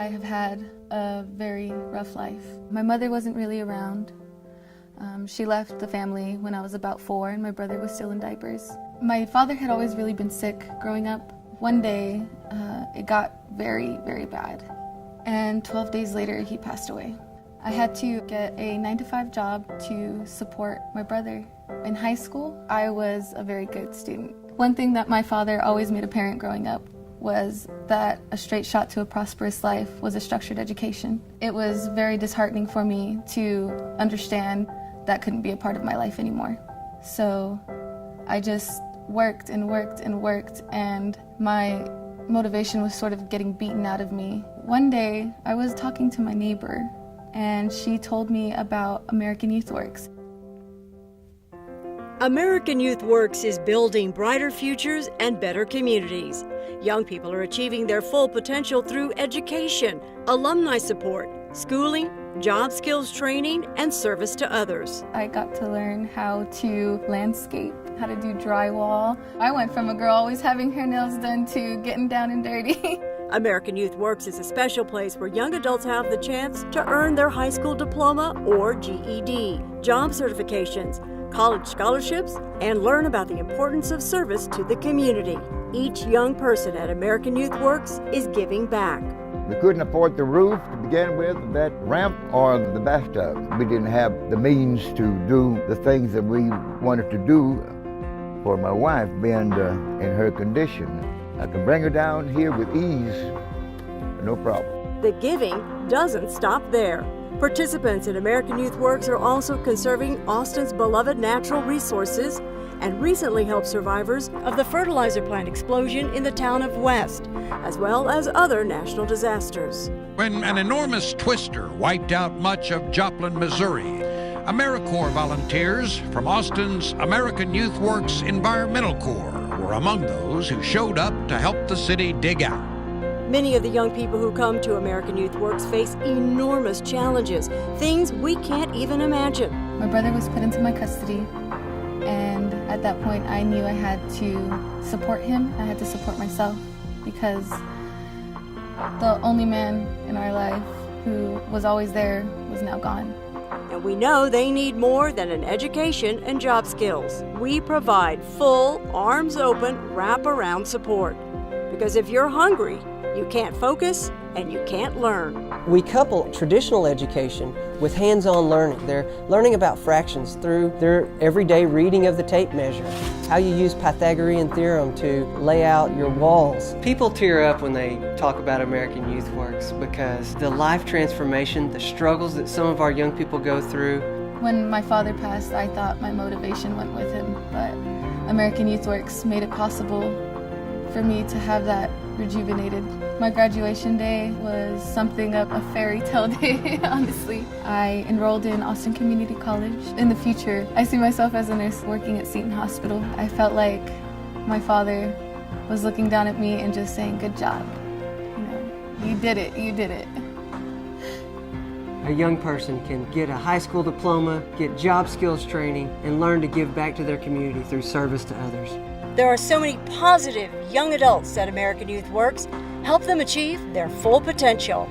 I have had a very rough life. My mother wasn't really around. She left the family when I was about 4 and my brother was still in diapers. My father had always really been sick growing up. One day, it got very, very bad. And 12 days later, he passed away. I had to get a 9-to-5 job to support my brother. In high school, I was a very good student. One thing that my father always made apparent growing up was that a straight shot to a prosperous life was a structured education. It was very disheartening for me to understand that couldn't be a part of my life anymore. So I just worked and worked and worked, and my motivation was sort of getting beaten out of me. One day, I was talking to my neighbor, and she told me about American YouthWorks. American YouthWorks is building brighter futures and better communities. Young people are achieving their full potential through education, alumni support, schooling, job skills training, and service to others. I got to learn how to landscape, how to do drywall. I went from a girl always having her nails done to getting down and dirty. American YouthWorks is a special place where young adults have the chance to earn their high school diploma or GED, job certifications, college scholarships, and learn about the importance of service to the community. Each young person at American YouthWorks is giving back. We couldn't afford the roof to begin with, that ramp, or the bathtub. We didn't have the means to do the things that we wanted to do for my wife, being in her condition. I can bring her down here with ease, no problem. The giving doesn't stop there. Participants in American YouthWorks are also conserving Austin's beloved natural resources and recently helped survivors of the fertilizer plant explosion in the town of West, as well as other national disasters. When an enormous twister wiped out much of Joplin, Missouri, AmeriCorps volunteers from Austin's American YouthWorks Environmental Corps were among those who showed up to help the city dig out. Many of the young people who come to American YouthWorks face enormous challenges, things we can't even imagine. My brother was put into my custody, and at that point I knew I had to support him. I had to support myself, because the only man in our life who was always there was now gone. And we know they need more than an education and job skills. We provide full, arms open, wraparound support. Because if you're hungry, you can't focus and you can't learn. We couple traditional education with hands-on learning. They're learning about fractions through their everyday reading of the tape measure, how you use Pythagorean theorem to lay out your walls. People tear up when they talk about American YouthWorks because the life transformation, the struggles that some of our young people go through. When my father passed, I thought my motivation went with him, but American YouthWorks made it possible for me to have that rejuvenated. My graduation day was something of a fairy tale day, honestly. I enrolled in Austin Community College. In the future, I see myself as a nurse working at Seton Hospital. I felt like my father was looking down at me and just saying, "Good job. You know, you did it, you did it." A young person can get a high school diploma, get job skills training, and learn to give back to their community through service to others. There are so many positive young adults at American YouthWorks. Help them achieve their full potential.